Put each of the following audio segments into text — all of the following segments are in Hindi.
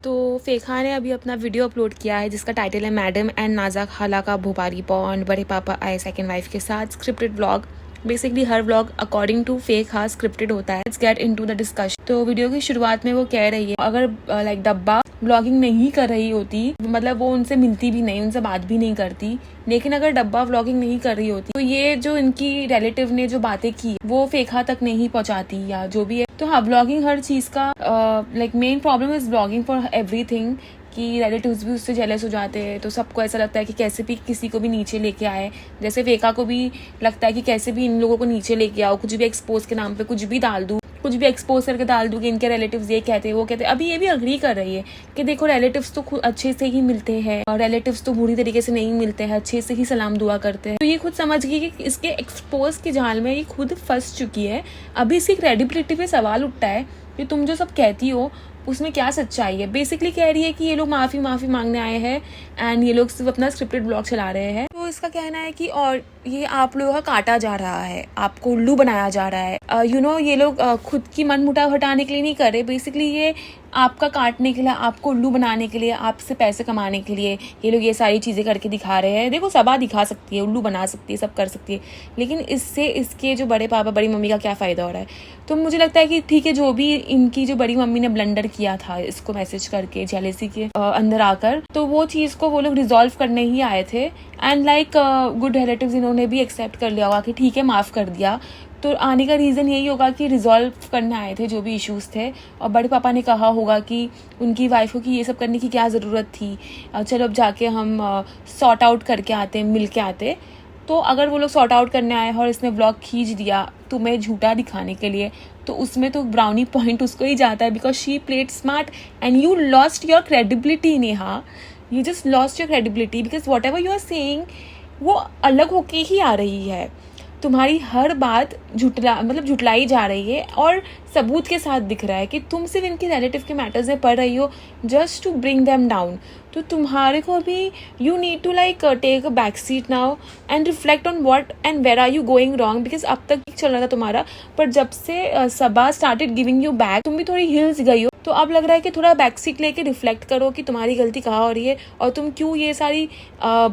तो फेखा ने अभी अपना वीडियो अपलोड किया है जिसका टाइटल है मैडम एंड नाजा खाला का भोपाली पॉन्ड बड़े पापा आए सेकंड वाइफ के साथ स्क्रिप्टेड व्लॉग। बेसिकली हर व्लॉग अकॉर्डिंग टू फेखा स्क्रिप्टेड होता है। Let's get into the discussion. तो वीडियो की शुरुआत में वो कह रही है अगर लाइक डब्बा व्लॉगिंग नहीं कर रही होती, मतलब वो उनसे मिलती भी नहीं, उनसे बात भी नहीं करती, लेकिन अगर डब्बा व्लॉगिंग नहीं कर रही होती तो ये जो इनकी रिलेटिव ने जो बातें की वो फेखा तक नहीं पहुंचाती या जो भी है। तो हाँ, व्लॉगिंग हर चीज का like main problem is vlogging for everything कि रिलेटिव्स भी उससे जेलस हो जाते हैं। तो सबको ऐसा लगता है कि कैसे भी किसी को भी नीचे लेके आए, जैसे फेखा को भी लगता है कि कैसे भी इन लोगों को नीचे लेके आओ, कुछ भी एक्सपोज के नाम पे कुछ भी डाल दूं, कुछ भी एक्सपोज करके डाल दूं कि इनके रिलेटिव्स ये कहते हैं वो कहते हैं। अभी ये भी अग्री कर रही है कि देखो रिलेटिव्स तो खुद अच्छे से ही मिलते हैं और रिलेटिव्स तो बुरी तरीके से नहीं मिलते हैं, अच्छे से ही सलाम दुआ करते हैं। तो ये खुद समझ गई कि इसके एक्सपोज की जाल में ये खुद फंस चुकी है। अभी इसकी क्रेडिबिलिटी पे सवाल उठता है कि तुम जो सब कहती हो उसमें क्या सच्चाई है। बेसिकली कह रही है कि ये लोग माफी मांगने आए हैं एंड ये लोग सिर्फ अपना स्क्रिप्टेड ब्लॉग चला रहे हैं। तो इसका कहना है कि और ये आप लोगों का काटा जा रहा है, आपको उल्लू बनाया जा रहा है। ये लोग खुद की मन मुटाव हटाने के लिए नहीं कर रहे, बेसिकली ये आपका काटने के लिए, आपको उल्लू बनाने के लिए, आपसे पैसे कमाने के लिए ये लोग ये सारी चीजें करके दिखा रहे हैं। देखो सबा दिखा सकती है, उल्लू बना सकती है, सब कर सकती है, लेकिन इससे इसके जो बड़े पापा बड़ी मम्मी का क्या फायदा हो रहा है। तो मुझे लगता है कि ठीक है, जो भी इनकी जो बड़ी मम्मी ने ब्लंडर किया था इसको मैसेज करके जेलेसी के अंदर आकर, तो वो चीज को वो लोग रिजॉल्व करने ही आए थे एंड लाइक गुड रिलेटिव्स इन्होंने भी एक्सेप्ट कर लिया होगा कि ठीक है माफ कर दिया। तो आने का रीज़न यही होगा कि रिजॉल्व करने आए थे जो भी इश्यूज थे, और बड़े पापा ने कहा होगा कि उनकी वाइफ को कि ये सब करने की क्या ज़रूरत थी, चलो अब जाके हम सॉर्ट आउट करके आते, मिल के आते। तो अगर वो लोग सॉर्ट आउट करने आए और इसने ब्लॉग खींच दिया तुम्हें झूठा दिखाने के लिए, तो उसमें तो ब्राउनी पॉइंट उसको ही जाता है, because she played smart and you lost your credibility. Neha, you just lost your credibility because whatever you are saying वो अलग होके ही आ रही है। तुम्हारी हर बात झुटलाई जा रही है और सबूत के साथ दिख रहा है कि तुम सिर्फ इनके रिलेटिव के मैटर्स में पढ़ रही हो just to bring them down. तो तुम्हारे को भी you need to like take a back seat now and reflect on what and where are you going wrong, because अब तक चल रहा था तुम्हारा, पर जब से Saba started giving you back तुम भी थोड़ी हिल्स गई हो। तो अब लग रहा है कि थोड़ा बैक सीट लेके रिफ्लेक्ट करो कि तुम्हारी गलती कहाँ हो रही है और तुम क्यों ये सारी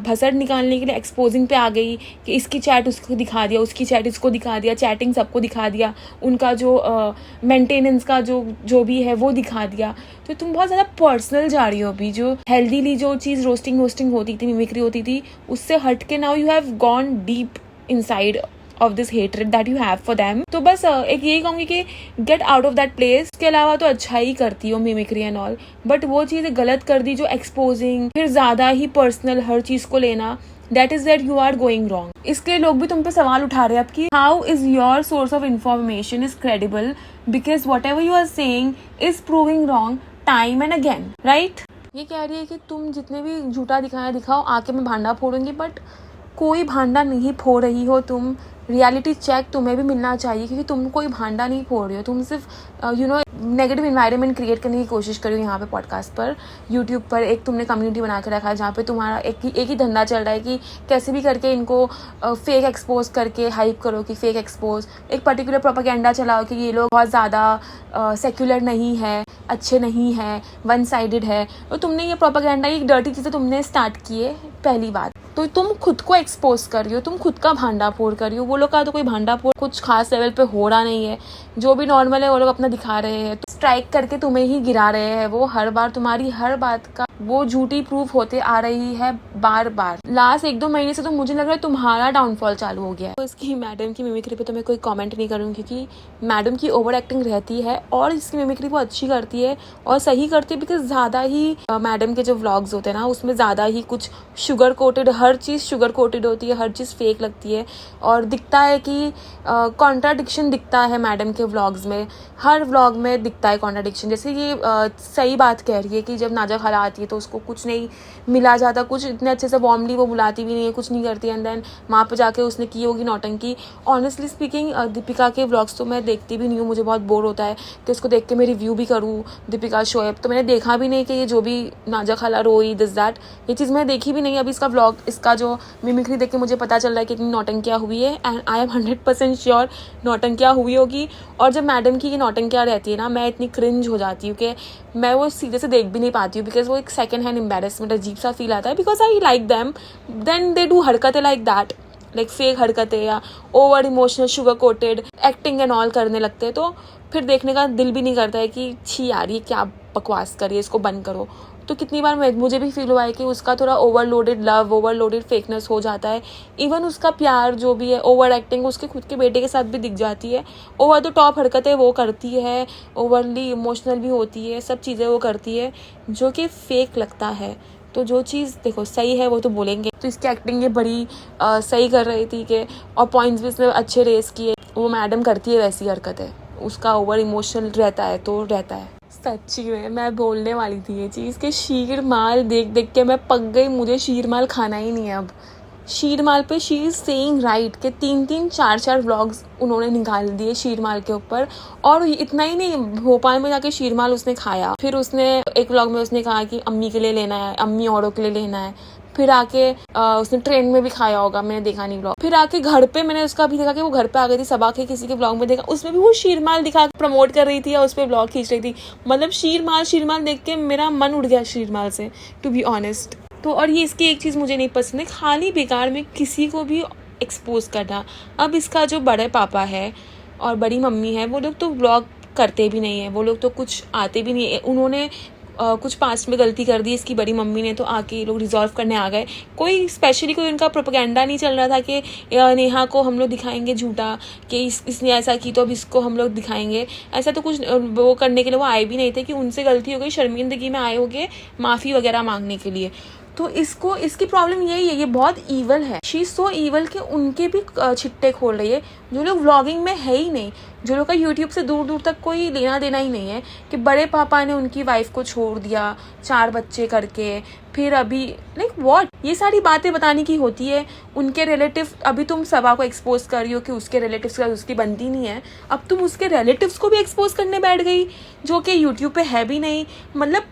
भसड़ निकालने के लिए एक्सपोजिंग पे आ गई कि इसकी चैट उसको दिखा दिया, उसकी चैट इसको दिखा दिया, चैटिंग सबको दिखा दिया, उनका जो मेंटेनेंस का जो भी है वो दिखा दिया। तो तुम बहुत ज़्यादा पर्सनल जा रही हो अभी। जो हेल्दीली जो चीज़ रोस्टिंग होती थी, मिमिक्री होती थी, उससे हट के now you have gone deep inside of this hatred that you have for them. तो बस एक यही कहूँगी कि get out of that place. इसके अलावा तो अच्छा ही करती हो मिमिक्री एंड ऑल, बट वो चीज़ें गलत कर दी जो एक्सपोजिंग, फिर ज़्यादा ही पर्सनल हर चीज़ को लेना, that is that you are going wrong. इसके लिए लोग भी तुम पे सवाल उठा रहे हैं अब कि how is your source of information is credible, because whatever you are saying is proving wrong time and again, right. ये कह रही है कि तुम जितने भी झूठा दिखाओ आके मैं भांडा फोड़ूंगी, बट कोई भांडा नहीं फोड़ रही हो तुम। रियलिटी चेक तुम्हें भी मिलना चाहिए क्योंकि तुम कोई भांडा नहीं फोड़ रही हो, तुम सिर्फ नेगेटिव इन्वायरमेंट क्रिएट करने की कोशिश कर रही हो। यहाँ पे पॉडकास्ट पर, यूट्यूब पर एक तुमने कम्युनिटी बना के रखा है जहाँ पे तुम्हारा एक ही धंधा चल रहा है कि कैसे भी करके इनको फेक एक्सपोज करके हाइप करो कि फेक एक्सपोज, एक पर्टिकुलर प्रोपेगेंडा चलाओ कि ये लोग बहुत ज़्यादा सेक्युलर नहीं है, अच्छे नहीं है, वन साइडेड है। तो तुमने ये प्रोपेगेंडा, ये डर्टी चीज़ें तुमने स्टार्ट की है, पहली बात। तो तुम खुद को एक्सपोज कर रही हो, तुम खुद का भांडा फोड़ कर रही हो। वो लोग का तो कोई भांडा फोड़ कुछ खास लेवल पे हो रहा नहीं है, जो भी नॉर्मल है वो लोग अपना दिखा रहे हैं। तो स्ट्राइक करके तुम्हें ही गिरा रहे हैं वो हर बार। तुम्हारी हर बात का वो झूठी प्रूफ होते आ रही है बार बार। लास्ट 1-2 महीने से तो मुझे लग रहा है तुम्हारा डाउनफॉल चालू हो गया है। तो इसकी मैडम की मिमिक्री पे तो मैं कोई कमेंट नहीं करूँगी क्योंकि मैडम की ओवर एक्टिंग रहती है और इसकी मिमिक्री वो अच्छी करती है और सही करती है, बिकॉज ज़्यादा ही मैडम के जो व्लॉग्स होते हैं ना उसमें ज़्यादा ही कुछ शुगर कोटेड, हर चीज़ शुगर कोटेड होती है, हर चीज़ फेक लगती है और दिखता है कि कॉन्ट्राडिक्शन दिखता है मैडम के व्लॉग्स में। हर व्लॉग में दिखता है कॉन्ट्राडिक्शन। जैसे ये सही बात कह रही है कि जब नाजा खाला आती है तो उसको कुछ नहीं मिला जाता, कुछ इतने अच्छे से वार्मली वो बुलाती भी नहीं है, कुछ नहीं करती, एंड देन वहाँ पे जाके उसने की होगी नौटंकी। ऑनेस्टली स्पीकिंग दीपिका के व्लॉग्स तो मैं देखती भी नहीं हूँ, मुझे बहुत बोर होता है कि उसको देख के मैं रिव्यू भी करूँ। दीपिका शोएब तो मैंने देखा भी नहीं कि ये जो भी नाजा खाला रोई दिस दैट, ये चीज़ मैंने देखी भी नहीं। अभी इसका व्लॉग, इसका जो मिमिक्री देख के मुझे पता चल रहा है कि इतनी नौटंकियाँ हुई है एंड आई एम 100% श्योर नौटंकियाँ हुई होगी। और जब मैडम की ये नौटंकियाँ रहती है ना, मैं इतनी क्रिंज हो जाती हूँ कि मैं वो सीधे से देख भी नहीं पाती हूँ, बिकॉज वो एक सेकंड हैंड एम्बेरसमेंट अजीब सा फील आता है, because I like them, then they do हरकतें लाइक दैट, लाइक फेक हरकतें या over emotional sugar coated acting and all करने लगते हैं, तो फिर देखने का दिल भी नहीं करता है कि छी यार ये क्या बकवास करिए, इसको बंद करो। तो कितनी बार मुझे भी फील हुआ है कि उसका थोड़ा ओवरलोडेड लव, ओवरलोडेड फेकनेस हो जाता है। इवन उसका प्यार जो भी है, ओवर एक्टिंग उसके खुद के बेटे के साथ भी दिख जाती है, ओवर द टॉप हरकतें वो करती है, ओवरली इमोशनल भी होती है, सब चीज़ें वो करती है जो कि फेक लगता है। तो जो चीज़ देखो सही है वो तो बोलेंगे। तो इसकी एक्टिंग ये बड़ी सही कर रही थी कि, और पॉइंट्स भी इसमें अच्छे रेस किए। वो मैडम करती है वैसी हरकतें, उसका ओवर इमोशनल रहता है तो रहता है। सच्ची में मैं बोलने वाली थी ये चीज़ कि शीर माल देख देख के मैं पक गई, मुझे शीर माल खाना ही नहीं है अब। शीर माल पे शी इज़ सेइंग राइट के 3-3 4-4 व्लॉग्स उन्होंने निकाल दिए शीर माल के ऊपर। और इतना ही नहीं, भोपाल में जाके शीर माल उसने खाया, फिर उसने एक व्लॉग में उसने कहा कि अम्मी के लिए लेना है, अम्मी औरों के लिए लेना है, फिर आके उसने ट्रेन में भी खाया होगा, मैंने देखा नहीं व्लॉग। फिर आके घर पे मैंने उसका भी देखा कि वो घर पे आ गई थी, सबा के किसी के व्लॉग में देखा, उसमें भी वो शीरमाल दिखा के प्रमोट कर रही थी और उस पर व्लॉग खींच रही थी। मतलब शीरमाल देख के मेरा मन उड़ गया शीरमाल से, टू बी ऑनेस्ट। तो और ये इसकी एक चीज़ मुझे नहीं पसंद है, खाली बेकार में किसी को भी एक्सपोज करना। अब इसका जो बड़े पापा है और बड़ी मम्मी है वो लोग तो व्लॉग करते भी नहीं है, वो लोग तो कुछ आते भी नहीं है। उन्होंने कुछ पास्ट में गलती कर दी इसकी बड़ी मम्मी ने, तो आके ये लोग रिजॉल्व करने आ गए। कोई स्पेशली कोई उनका प्रोपेगेंडा नहीं चल रहा था कि नेहा को हम लोग दिखाएंगे झूठा कि इसने ऐसा की तो अब इसको हम लोग दिखाएंगे, ऐसा तो कुछ वो करने के लिए वो आए भी नहीं थे कि उनसे गलती हो गई, शर्मिंदगी में आए होंगे माफ़ी वगैरह मांगने के लिए। तो इसकी प्रॉब्लम यही है, ये बहुत ईवल है, शी इज़ सो ईवल कि उनके भी छिट्टे खोल रही है जो लोग व्लॉगिंग में है ही नहीं, जो लोग का यूट्यूब से दूर दूर तक कोई लेना देना ही नहीं है। कि बड़े पापा ने उनकी वाइफ को छोड़ दिया 4 बच्चे करके, फिर अभी लाइक व्हाट, ये सारी बातें बताने की होती है। उनके रिलेटिव, अभी तुम सबा को एक्सपोज कर रही हो कि उसके रिलेटिव्स का उसकी बनती नहीं है, अब तुम उसके रिलेटिव्स को भी एक्सपोज करने बैठ गई जो कि यूट्यूब पे है भी नहीं। मतलब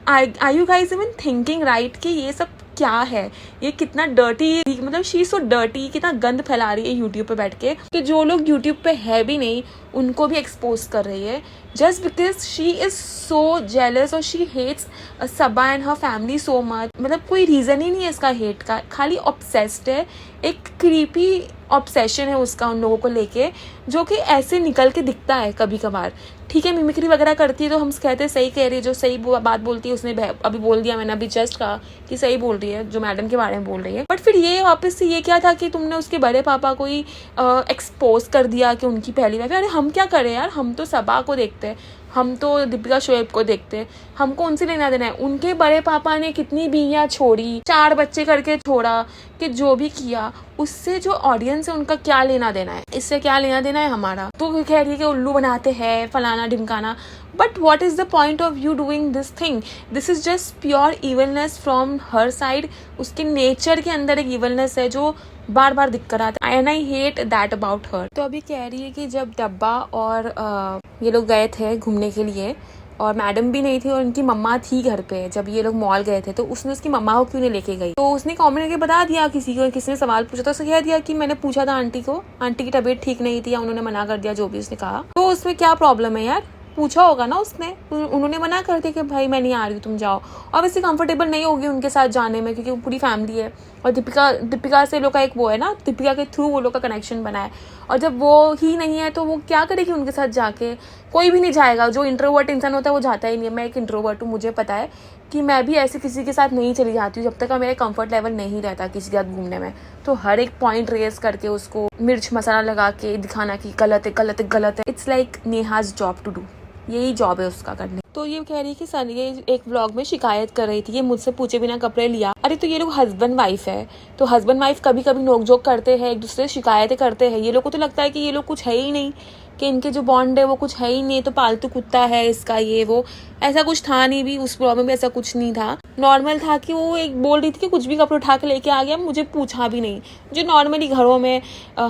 are you guys even thinking right कि ये सब क्या है, ये कितना डर्टी, मतलब शी सो डर्टी, कितना गंद फैला रही है यूट्यूब पे बैठ के कि जो लोग यूट्यूब पे है भी नहीं उनको भी एक्सपोज कर रही है, just because she is so jealous और she hates Saba and her family so much. मतलब कोई रीज़न ही नहीं है इसका हेट का, खाली ऑब्सेस्ड है, एक क्रीपी ऑब्सेशन है उसका उन लोगों को लेके, जो कि ऐसे निकल के दिखता है कभी कभार। ठीक है, मिमिक्री वगैरह करती है तो हम कहते हैं सही कह रही है, जो सही बात बोलती है उसने अभी बोल दिया, मैंने अभी जस्ट कहा कि सही बोल रही है जो मैडम के बारे में बोल रही है। बट फिर ये वापस से ये क्या था कि तुमने उसके बड़े पापा को ही एक्सपोज कर दिया कि उनकी पहली वाइफ। अरे हम क्या करें यार, हम तो सबा को देखते हैं, हम तो दीपिका शोएब को देखते हैं, हमको उनसे लेना देना है। उनके बड़े पापा ने कितनी बीवियां छोड़ी, 4 बच्चे करके छोड़ा, कि जो भी किया उससे जो ऑडियंस है उनका क्या लेना देना है, इससे क्या लेना देना है हमारा। तो कह रही है कि उल्लू बनाते हैं फलाना ढिमकाना, but what is the point of you doing this thing? This is just pure evilness from her side. उसके नेचर के अंदर एक इवलनेस है जो बार बार दिक्कत आता है, and I hate that about her. तो अभी कह रही है कि जब डब्बा और ये लोग गए थे घूमने के लिए और मैडम भी नहीं थी और उनकी मम्मा थी घर पे, जब ये लोग मॉल गए थे तो उसने उसकी मम्मा को क्यों नहीं लेके गई। तो उसने कमेंट करके बता दिया, किसी ने सवाल पूछा तो उसने कह दिया कि मैंने पूछा था आंटी को, आंटी की तबीयत ठीक नहीं थी या उन्होंने मना कर दिया, जो भी उसने कहा। तो उसमें क्या प्रॉब्लम है यार, पूछा होगा ना उसने, उन्होंने मना कर दिया कि भाई मैं नहीं आ रही हूँ तुम जाओ। और वैसे कंफर्टेबल नहीं होगी उनके साथ जाने में क्योंकि वो पूरी फैमिली है, और दीपिका से लोग का एक वो है ना, दीपिका के थ्रू वो लोग का कनेक्शन बना है, और जब वो ही नहीं है तो वो क्या करेगी उनके साथ जाके। कोई भी नहीं जाएगा, जो इंट्रोवर्ट इंसान होता है वो जाता ही नहीं है। मैं एक इंट्रोवर्ट हूँ, मुझे पता है कि मैं भी ऐसे किसी के साथ नहीं चली जाती हूँ जब तक का मेरा कंफर्ट लेवल नहीं रहता किसी के साथ घूमने में। तो हर एक पॉइंट रेस करके उसको मिर्च मसाला लगा के दिखाना कि गलत है गलत है गलत है, it's like Neha's job to do, यही जॉब है उसका करने। तो ये कह रही है कि सर ये एक व्लॉग में शिकायत कर रही थी, ये मुझसे पूछे बिना कपड़े लिया। अरे तो ये लोग हस्बैंड वाइफ है, तो हस्बैंड वाइफ कभी कभी नोकझोंक करते हैं, एक दूसरे से शिकायतें करते हैं। ये लोग को तो लगता है कि ये लोग कुछ है ही नहीं, कि इनके जो बॉन्ड है वो कुछ है ही नहीं, तो पालतू कुत्ता है इसका ये वो। ऐसा कुछ था नहीं भी, उस ब्लॉग में भी ऐसा कुछ नहीं था। नॉर्मल था कि वो एक बोल रही थी कि कुछ भी कपड़े उठा के लेके आ गया, मुझे पूछा भी नहीं, जो नॉर्मली घरों में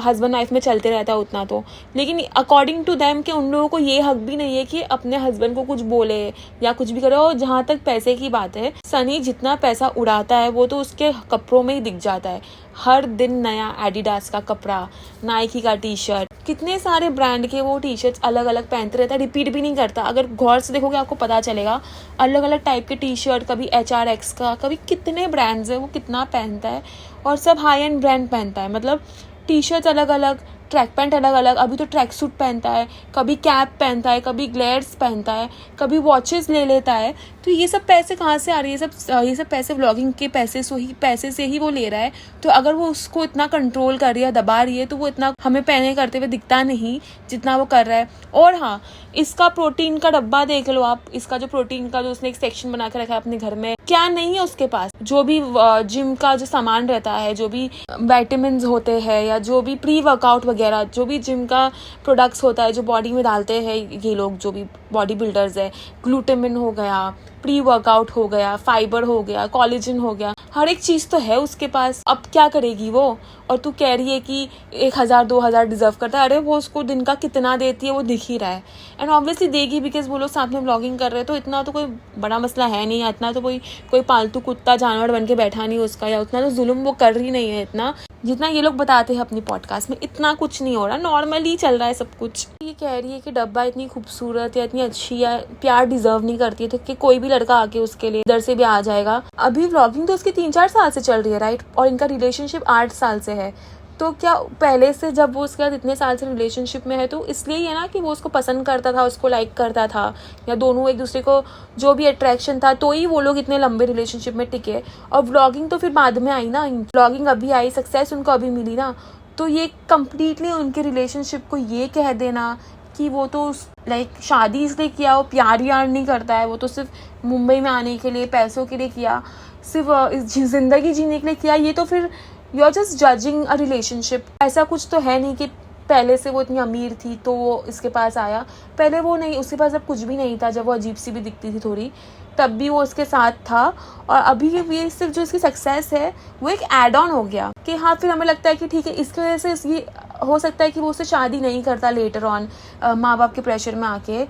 हस्बैंड वाइफ में चलते रहता है उतना तो। लेकिन अकॉर्डिंग टू देम कि उन लोगों को ये हक भी नहीं है कि अपने हस्बैंड को कुछ बोले या कुछ भी करे। और जहाँ तक पैसे की बात है, सनी जितना पैसा उड़ाता है वो तो उसके कपड़ों में ही दिख जाता है। हर दिन नया एडिडास का कपड़ा, नाइकी का टी शर्ट, कितने सारे ब्रांड के वो टी शर्ट्स अलग अलग पहनते रहता है, रिपीट भी नहीं करता। अगर गौर से देखोगे आपको पता चलेगा, अलग अलग टाइप के टी शर्ट, कभी HRX का, कभी कितने ब्रांड्स है, वो कितना पहनता है। और सब हाई एंड ब्रांड पहनता है, मतलब टी शर्ट्स अलग अलग, ट्रैक पैंट अलग अलग, अभी तो ट्रैक सूट पहनता है, कभी कैप पहनता है, कभी ग्लेयर्स पहनता है, कभी वॉचेस ले लेता है। तो ये सब पैसे कहाँ से आ रही है? ये सब पैसे व्लॉगिंग के पैसे से ही वो ले रहा है। तो अगर वो उसको इतना कंट्रोल कर रही है, दबा रही है, तो वो इतना हमें पहने करते हुए दिखता नहीं जितना वो कर रहा है। और हाँ, इसका प्रोटीन का डब्बा देख लो आप, इसका जो प्रोटीन का जो उसने एक सेक्शन बना के रखा है अपने घर में, क्या नहीं है उसके पास? जो भी जिम का जो सामान रहता है, जो भी विटामिन्स होते हैं या जो भी प्री वर्कआउट वगैरह, जो भी जिम का प्रोडक्ट्स होता है जो बॉडी में डालते हैं ये लोग, जो भी बॉडी बिल्डर्स है, ग्लूटामिन हो गया, प्री वर्कआउट हो गया, फाइबर हो गया, कोलेजन हो गया, हर एक चीज़ तो है उसके पास। अब क्या करेगी वो? और तू कह रही है कि 1,000-2,000 डिजर्व करता है। अरे वो उसको दिन का कितना देती है वो दिख ही रहा है। एंड ऑब्वियसली देगी, बिकॉज वो लोग साथ में ब्लॉगिंग कर रहे हैं, तो इतना तो कोई बड़ा मसला है नहीं, इतना तो कोई पालतू कुत्ता जानवर बन के बैठा नहीं उसका, या उतना तो जुल्म वो कर रही नहीं है इतना जितना ये लोग बताते हैं अपनी पॉडकास्ट में। इतना कुछ नहीं हो रहा, नॉर्मली चल रहा है सब कुछ। ये कह रही है कि डब्बा इतनी खूबसूरत या इतनी अच्छी या प्यार डिजर्व नहीं करती है, तो कि कोई भी लड़का आके उसके लिए इधर से भी आ जाएगा। अभी व्लॉगिंग तो उसकी 3-4 साल से चल रही है, राइट? और इनका रिलेशनशिप 8 साल से है। तो क्या पहले से, जब वो उसके बाद इतने साल से रिलेशनशिप में है, तो इसलिए ही है ना कि वो उसको पसंद करता था, उसको लाइक करता था, या दोनों एक दूसरे को जो भी अट्रैक्शन था, तो ही वो लोग इतने लंबे रिलेशनशिप में टिके। और व्लॉगिंग तो फिर बाद में आई ना, व्लॉगिंग अभी आई, सक्सेस उनको अभी मिली ना। तो ये कम्प्लीटली उनके रिलेशनशिप को ये कह देना कि वो तो लाइक शादी इसलिए किया, वो प्यार यार नहीं करता है, वो तो सिर्फ मुंबई में आने के लिए, पैसों के लिए किया, सिर्फ जिंदगी जीने के लिए किया, ये तो फिर you are just judging a relationship. ऐसा कुछ तो है नहीं कि पहले से वो इतनी अमीर थी तो वो इसके पास आया। पहले वो नहीं, उसके पास अब कुछ भी नहीं था, जब वो अजीब सी भी दिखती थी थोड़ी, तब भी वो उसके साथ था। और अभी ये सिर्फ जो इसकी सक्सेस है वो एक एड ऑन हो गया कि हाँ, फिर हमें लगता है कि ठीक है, इसकी वजह से इसकी हो सकता है कि वो उससे शादी नहीं करता लेटर ऑन, माँ बाप के प्रेशर में आके,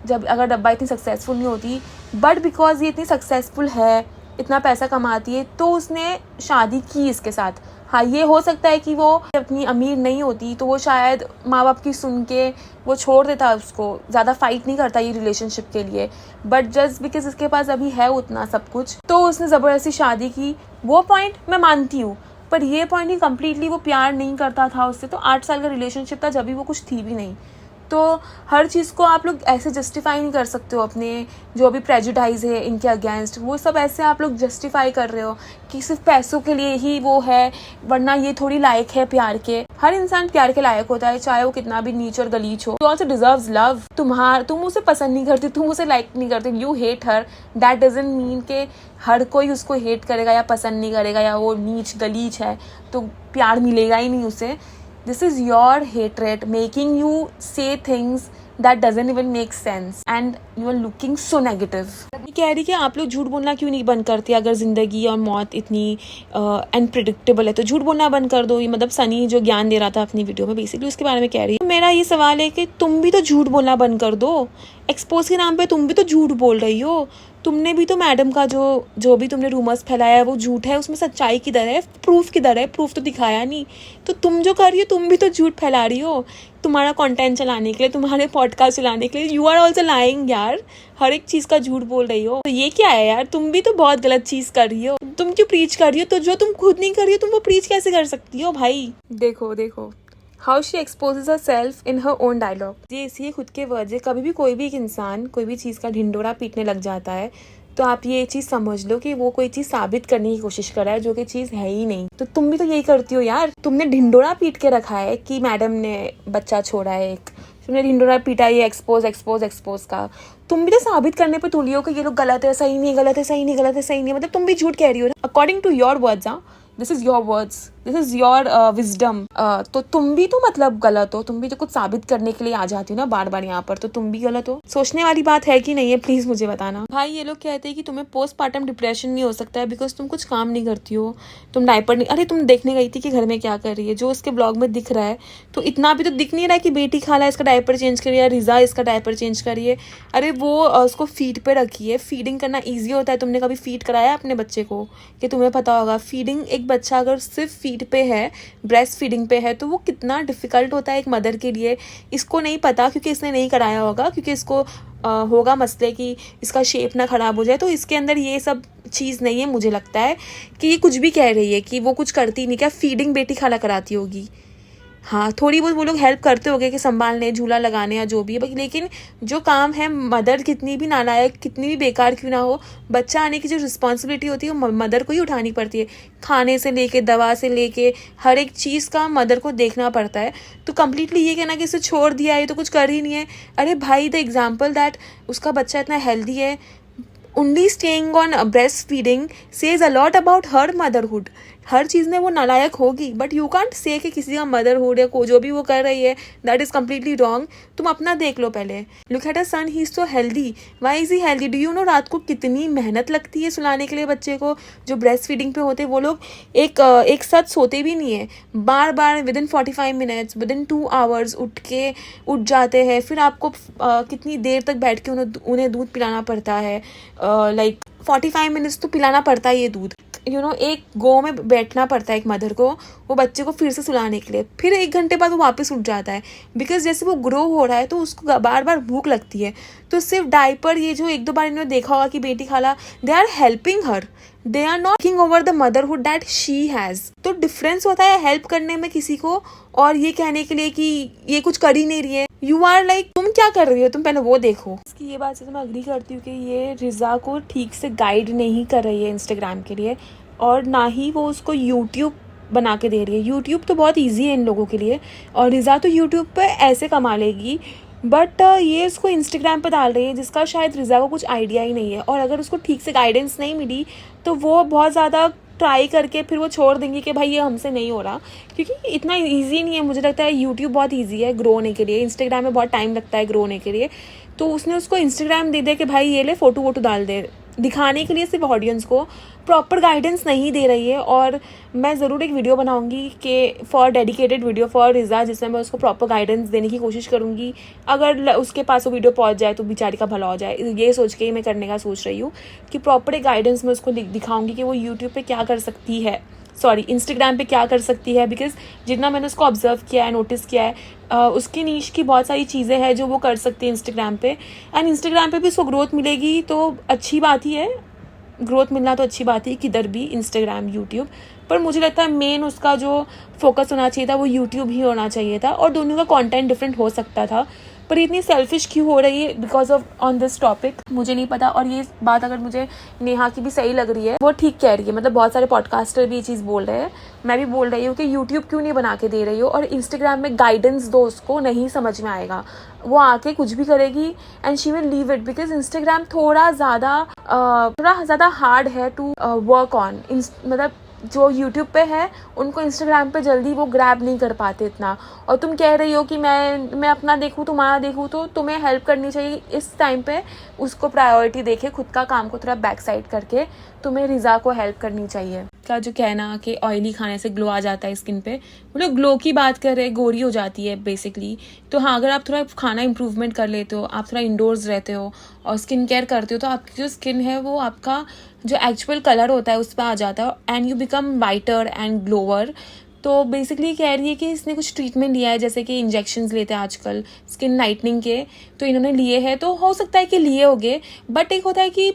जब अगर डब्बा इतनी सक्सेसफुल नहीं होती। बट बिकॉज ये इतनी सक्सेसफुल है, इतना पैसा कमाती है, तो उसने शादी की इसके साथ। हाँ, ये हो सकता है कि वो अपनी अमीर नहीं होती तो वो शायद माँ बाप की सुन के वो छोड़ देता, उसको ज़्यादा फाइट नहीं करता ये रिलेशनशिप के लिए। बट जस्ट बिकॉज इसके पास अभी है उतना सब कुछ, तो उसने ज़बरदस्ती शादी की। वो पॉइंट मैं मानती हूँ, पर ये पॉइंट ही कम्प्लीटली वो प्यार नहीं करता था उससे। तो 8 साल का रिलेशनशिप था, जब भी वो कुछ थी भी नहीं। तो हर चीज़ को आप लोग ऐसे जस्टिफाई नहीं कर सकते हो, अपने जो भी प्रेजुडाइज है इनके अगेंस्ट, वो सब ऐसे आप लोग जस्टिफाई कर रहे हो कि सिर्फ पैसों के लिए ही वो है, वरना ये थोड़ी लायक है प्यार के। हर इंसान प्यार के लायक होता है, चाहे वो कितना भी नीच और गलीच हो। You also deserves love. तुम उसे पसंद नहीं करती, तुम उसे लाइक नहीं करते, you hate her, that doesn't mean के हर कोई उसको हेट करेगा या पसंद नहीं करेगा या वो नीच गलीच है तो प्यार मिलेगा ही नहीं उसे। This is your hatred making you say things that doesn't even make sense and you are looking so negative. ये कह रही कि आप लोग झूठ बोलना क्यों नहीं बंद करते? अगर जिंदगी और मौत इतनी अनप्रिडिक्टेबल है तो झूठ बोलना बंद कर दो। ये मतलब सनी जो ज्ञान दे रहा था अपनी वीडियो में, बेसिकली उसके बारे में कह रही है। मेरा ये सवाल है कि तुम भी तो झूठ बोलना बंद कर दो। एक्सपोज के नाम पे तुम भी तो झूठ बोल रही हो। तुमने भी तो मैडम का जो भी तुमने रूमर्स फैलाया है वो झूठ है, उसमें सच्चाई किधर है? प्रूफ किधर है? प्रूफ तो दिखाया नहीं। तो तुम जो कर रही हो, तुम भी तो झूठ फैला रही हो तुम्हारा कंटेंट चलाने के लिए, तुम्हारे पॉडकास्ट चलाने के लिए। यू आर ऑल्सो लाइंग यार, हर एक चीज़ का झूठ बोल रही हो। तो ये क्या है यार? तुम भी तो बहुत गलत चीज़ कर रही हो। तुम क्यों प्रीच कर रही हो? तो जो तुम खुद नहीं कर रही हो तुम वो प्रीच कैसे कर सकती हो भाई? देखो how she exposes herself in her own dialogue. ये इसी खुद के वर्ड्स है। कभी भी कोई भी एक इंसान कोई भी चीज़ का ढिंडोरा पीटने लग जाता है तो आप ये चीज़ समझ लो कि वो कोई चीज़ साबित करने की कोशिश कर रहा है जो कि चीज़ है ही नहीं। तो तुम भी तो यही करती हो यार। तुमने ढिंडोरा पीट के रखा है कि मैडम ने बच्चा छोड़ा है एक, तुमने ढिंडोरा पीटा ये एक्सपोज का। तुम भी तो साबित करने पे तुली हो कि ये लोग गलत है, सही नहीं, गलत है, सही नहीं, गलत है, सही नहीं। मतलब तुम भी झूठ कह रही हो ना, according to your words. This is your words, this is your wisdom. तो तुम भी तो मतलब गलत हो, तुम भी तो कुछ साबित करने के लिए आ जाती हो ना बार बार यहाँ पर, तो तुम भी गलत हो। सोचने वाली बात है कि नहीं है, प्लीज मुझे बताना। भाई ये लोग कहते हैं कि तुम्हें पोस्टमार्टम डिप्रेशन नहीं हो सकता है बिकॉज तुम कुछ काम नहीं करती हो, तुम डायपर नहीं, अरे तुम देखने गई थी कि घर में क्या कर रही है, जो उसके ब्लॉग में दिख रहा है तो इतना भी तो दिख नहीं रहा है कि बेटी खाला इसका डायपर चेंज करिए या रिजा इसका डायपर चेंज करिए। अरे वो उसको फीड पे रखी है, फीडिंग करना ईजी होता है। तुमने कभी फीड कराया अपने बच्चे को कि तुम्हें पता होगा फीडिंग, एक बच्चा अगर सिर्फ फीड पे है, ब्रेस्ट फीडिंग पे है, तो वो कितना डिफिकल्ट होता है एक मदर के लिए। इसको नहीं पता क्योंकि इसने नहीं कराया होगा, क्योंकि इसको होगा मसले कि इसका शेप ना ख़राब हो जाए, तो इसके अंदर ये सब चीज़ नहीं है। मुझे लगता है कि ये कुछ भी कह रही है कि वो कुछ करती नहीं, क्या फीडिंग बेटी खाला कराती होगी। हाँ थोड़ी बहुत वो लोग हेल्प करते होंगे कि संभालने, झूला लगाने या जो भी है, लेकिन जो काम है मदर कितनी भी नालायक, कितनी भी बेकार क्यों ना हो, बच्चा आने की जो रिस्पॉन्सिबिलिटी होती है वो मदर को ही उठानी पड़ती है। खाने से लेके, दवा से लेके, हर एक चीज़ का मदर को देखना पड़ता है। तो कम्प्लीटली ये कहना कि इसे छोड़ दिया है, ये तो कुछ कर ही नहीं है। अरे भाई द एग्जाम्पल दैट उसका बच्चा इतना हेल्दी है, only staying on breast feeding says a lot about her motherhood. हर चीज़ में वो नालायक होगी, बट यू कांट से कि किसी का मदरहुड या को जो भी वो कर रही है दैट इज़ कम्प्लीटली रॉन्ग। तुम अपना देख लो पहले। Look at a son, he is so healthy. Why is he healthy? Do you know रात को कितनी मेहनत लगती है सुलाने के लिए बच्चे को। जो ब्रेस्ट फीडिंग पे होते हैं वो लोग एक साथ सोते भी नहीं है, बार बार within 45 minutes, within 2 hours उठ जाते हैं। फिर आपको कितनी देर तक बैठ के उन्हें दूध पिलाना पड़ता है, लाइक 45 मिनट्स तो पिलाना पड़ता है ये दूध। एक गो में बैठना पड़ता है एक मदर को वो बच्चे को फिर से सुलाने के लिए। फिर 1 घंटे बाद वो वापस उठ जाता है, बिकॉज जैसे वो ग्रो हो रहा है तो उसको बार बार भूख लगती है। तो सिर्फ डायपर, ये जो 1-2 बार इन्होंने देखा होगा कि बेटी खाला, they are helping her, they are not taking over the motherhood that she has. तो डिफरेंस होता है हेल्प करने में किसी को और ये कहने के लिए कि ये कुछ कर ही नहीं रही है। यू आर लाइक, तुम क्या कर रही हो, तुम पहले वो देखो। इसकी ये बात से तो मैं अग्री करती हूँ कि ये रिजा को ठीक से गाइड नहीं कर रही है इंस्टाग्राम के लिए, और ना ही वो उसको यूट्यूब बना के दे रही है। यूट्यूब तो बहुत ईजी है इन लोगों के लिए, और रिजा तो यूट्यूब पे ऐसे कमा लेगी, बट ये उसको इंस्टाग्राम पे डाल रही है जिसका शायद रिजा को कुछ आइडिया ही नहीं है। और अगर उसको ठीक से गाइडेंस नहीं मिली तो वो बहुत ज़्यादा ट्राई करके फिर वो छोड़ देंगी कि भाई ये हमसे नहीं हो रहा, क्योंकि इतना इजी नहीं है। मुझे लगता है यूट्यूब बहुत इजी है ग्रो होने के लिए, इंस्टाग्राम में बहुत टाइम लगता है ग्रो होने के लिए। तो उसने उसको इंस्टाग्राम दे दिया कि भाई ये ले फ़ोटो वोटो डाल दे, दिखाने के लिए सिर्फ ऑडियंस को, प्रॉपर गाइडेंस नहीं दे रही है। और मैं ज़रूर एक वीडियो बनाऊंगी कि फॉर डेडिकेटेड वीडियो फॉर रिजा, जिसमें मैं उसको प्रॉपर गाइडेंस देने की कोशिश करूंगी। अगर उसके पास वो वीडियो पहुंच जाए तो बेचारी का भला हो जाए, ये सोच के ही मैं करने का सोच रही हूँ कि प्रॉपर एक गाइडेंस में उसको दिखाऊंगी कि वो यूट्यूब पे क्या कर सकती है, इंस्टाग्राम पे क्या कर सकती है। बिकॉज जितना मैंने उसको ऑब्जर्व किया है, नोटिस किया है, उसकी नीश की बहुत सारी चीज़ें हैं जो वो कर सकती है इंस्टाग्राम पे। एंड इंस्टाग्राम पे भी उसको ग्रोथ मिलेगी तो अच्छी बात ही है, ग्रोथ मिलना तो अच्छी बात है किधर भी, इंस्टाग्राम, यूट्यूब। पर मुझे लगता है मेन उसका जो फोकस होना चाहिए था वो यूट्यूब ही होना चाहिए था, और दोनों का कंटेंट डिफरेंट हो सकता था। पर इतनी सेल्फिश क्यों हो रही है because of on this topic, मुझे नहीं पता। और ये बात अगर मुझे नेहा की भी सही लग रही है, वो ठीक कह रही है, मतलब बहुत सारे पॉडकास्टर भी ये चीज़ बोल रहे हैं, मैं भी बोल रही हूँ कि यूट्यूब क्यों नहीं बना के दे रही हो और इंस्टाग्राम में गाइडेंस दो, उसको नहीं समझ में आएगा, वो आके कुछ भी करेगी and she will leave it. Because Instagram थोड़ा ज़्यादा हार्ड है टू वर्क ऑन। मतलब जो यूट्यूब पे है उनको इंस्टाग्राम पे जल्दी वो ग्रैब नहीं कर पाते इतना। और तुम कह रही हो कि मैं अपना देखूँ, तुम्हारा देखूँ, तो तुम्हें हेल्प करनी चाहिए इस टाइम पे, उसको प्रायोरिटी देके खुद का काम को थोड़ा बैक साइड करके तुम्हें रिजा को हेल्प करनी चाहिए। का जो कहना कि ऑयली खाने से ग्लो आ जाता है स्किन पे, वो लोग ग्लो की बात कर रहे हैं, गोरी हो जाती है बेसिकली। तो हाँ, अगर आप थोड़ा खाना इंप्रूवमेंट कर लेते हो, आप थोड़ा इंडोर्स रहते हो और स्किन केयर करते हो, तो आपकी जो स्किन है वो आपका जो एक्चुअल कलर होता है उस पर आ जाता है and you become whiter and glower. तो बेसिकली कह रही है कि इसने कुछ ट्रीटमेंट लिया है, जैसे कि इंजेक्शंस लेते हैं आजकल स्किन लाइटनिंग के, तो इन्होंने लिए हैं, तो हो सकता है कि लिए होंगे। बट एक होता है कि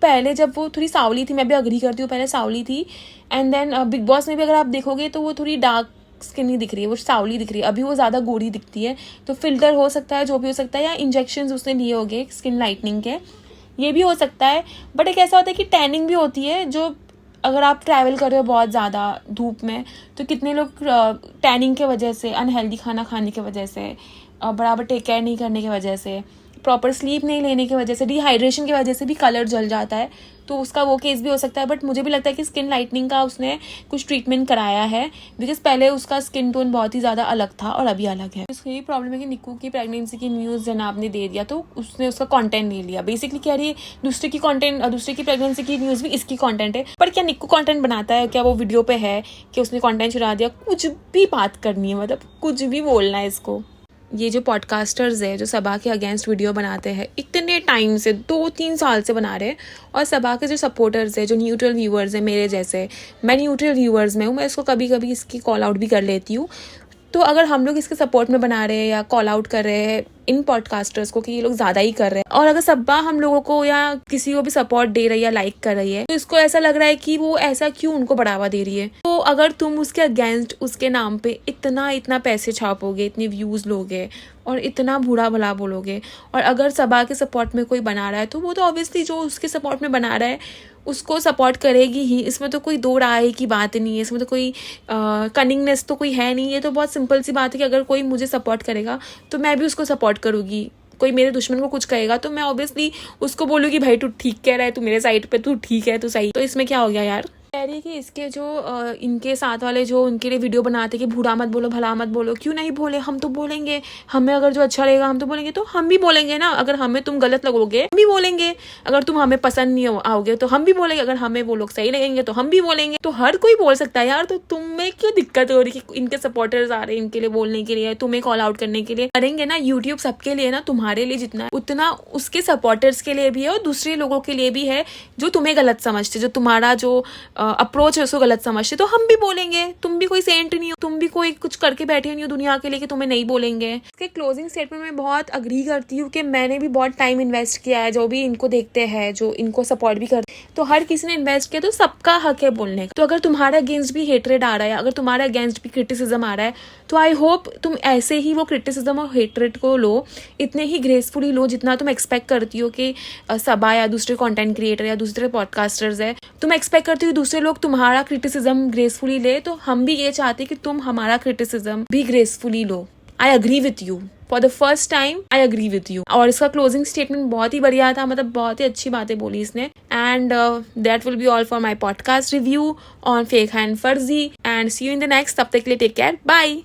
पहले जब वो थोड़ी सावली थी, मैं भी अग्री करती हूँ, पहले सावली थी, एंड देन बिग बॉस में भी अगर आप देखोगे तो वो थोड़ी डार्क स्किन नहीं दिख रही है, वो सावली दिख रही है, अभी वो ज़्यादा गोरी दिखती है। तो फिल्टर हो सकता है, जो भी हो सकता है, या इंजेक्शंस उसने लिए होंगे स्किन लाइटनिंग के, ये भी हो सकता है। बट एक ऐसा होता है कि टैनिंग भी होती है, जो अगर आप ट्रैवल कर रहे हो बहुत ज़्यादा धूप में, तो कितने लोग टैनिंग के वजह से, अनहेल्दी खाना खाने की वजह से, बराबर टेक केयर नहीं करने की वजह से, प्रॉपर स्लीप नहीं लेने की वजह से, डिहाइड्रेशन की वजह से भी कलर जल जाता है, तो उसका वो केस भी हो सकता है। बट मुझे भी लगता है कि स्किन लाइटनिंग का उसने कुछ ट्रीटमेंट कराया है, बिकॉज पहले उसका स्किन टोन बहुत ही ज़्यादा अलग था और अभी अलग है। उसकी यही प्रॉब्लम है कि निक्कू की प्रेगनेंसी की न्यूज़ जनाब ने दे दिया, तो उसने उसका कंटेंट नहीं लिया। बेसिकली कह रही है दूसरे की प्रेगनेंसी की न्यूज़ भी इसकी कंटेंट है। पर क्या निक्कू कंटेंट बनाता है? क्या वो वीडियो पे है कि उसने कंटेंट चुरा दिया? कुछ भी बात करनी है, मतलब कुछ भी बोलना है इसको। ये जो पॉडकास्टर्स है जो सबा के अगेंस्ट वीडियो बनाते हैं, इतने टाइम से 2-3 साल से बना रहे हैं, और सबा के जो सपोर्टर्स है, जो न्यूट्रल व्यूअर्स है मेरे जैसे, मैं न्यूट्रल व्यूअर्स में हूँ, मैं इसको कभी कभी इसकी कॉल आउट भी कर लेती हूँ। तो अगर हम लोग इसके सपोर्ट में बना रहे हैं या कॉल आउट कर रहे हैं इन पॉडकास्टर्स को कि ये लोग ज़्यादा ही कर रहे हैं, और अगर सबा हम लोगों को या किसी को भी सपोर्ट दे रही है या लाइक कर रही है, तो इसको ऐसा लग रहा है कि वो ऐसा क्यों उनको बढ़ावा दे रही है। तो अगर तुम उसके अगेंस्ट उसके नाम पे इतना पैसे छापोगे, इतने व्यूज़ लोगे और इतना बुरा भला बोलोगे, और अगर सबा के सपोर्ट में कोई बना रहा है, तो वो तो ऑब्वियसली जो उसके सपोर्ट में बना रहा है उसको सपोर्ट करेगी ही। इसमें तो कोई दो राय की बात नहीं है, इसमें तो कोई कनिंगनेस तो कोई है नहीं। ये तो बहुत सिंपल सी बात है कि अगर कोई मुझे सपोर्ट करेगा तो मैं भी उसको सपोर्ट करूँगी। कोई मेरे दुश्मन को कुछ कहेगा तो मैं ऑब्वियसली उसको बोलूँगी भाई तू ठीक कह रहा है, तू मेरे साइड पे, तू ठीक है, तू सही। तो इसमें क्या हो गया यार? कह रही है कि इसके जो इनके साथ वाले जो उनके लिए वीडियो बनाते कि बुरा मत बोलो, भला मत बोलो, क्यों नहीं बोले? हम तो बोलेंगे, हमें अगर जो अच्छा लगेगा हम तो बोलेंगे, तो हम भी बोलेंगे ना। अगर हमें तुम गलत लगोगे हम भी बोलेंगे, अगर तुम हमें पसंद नहीं आओगे तो हम भी बोलेंगे, अगर हमें वो लोग सही लगेंगे तो हम भी बोलेंगे। तो हर कोई बोल सकता है यार, तो तुम्हें क्यों दिक्कत हो रही है कि इनके सपोर्टर्स आ रहे हैं इनके लिए बोलने के लिए, तुम्हें कॉल आउट करने के लिए? करेंगे ना, यूट्यूब सबके लिए ना, तुम्हारे लिए जितना उतना उसके सपोर्टर्स के लिए भी है और दूसरे लोगों के लिए भी है जो तुम्हें गलत समझते, जो तुम्हारा जो अप्रोच है उसको गलत समझते। तो हम भी बोलेंगे, तुम भी कोई सेंट नहीं हो, तुम भी कोई कुछ करके बैठे नहीं हो दुनिया के लिए कि तुम्हें नहीं बोलेंगे। इसके क्लोजिंग स्टेटमेंट में बहुत अग्री करती हूँ कि मैंने भी बहुत टाइम इन्वेस्ट किया है, जो भी इनको देखते हैं, जो इनको सपोर्ट भी करते, तो हर किसी ने इन्वेस्ट किया, तो सबका हक है बोलने का। तो अगर तुम्हारे अगेंस्ट भी हेटरेड आ रहा है, अगर तुम्हारे अगेंस्ट भी क्रिटिसिज्म आ रहा है, तो आई होप तुम ऐसे ही वो क्रिटिसिज्म और हेटरेड को लो, इतने ही ग्रेसफुली लो जितना तुम एक्सपेक्ट करती हो कि सबा या दूसरे कंटेंट क्रिएटर या दूसरे पॉडकास्टर्स है, तुम एक्सपेक्ट करती हो दूसरे लोग तुम्हारा क्रिटिसिज्म ग्रेसफुली ले। तो हम भी ये चाहते कि तुम हमारा क्रिटिसिज्म भी gracefully low. I agree with you, for the first time I agree with you. और इसका क्लोजिंग स्टेटमेंट बहुत ही बढ़िया था, मतलब बहुत ही अच्छी बातें बोली इसने। And that will be all for my podcast review on fake and फर्जी, and see you in the next. तब तक के लिए टेक केयर, बाय।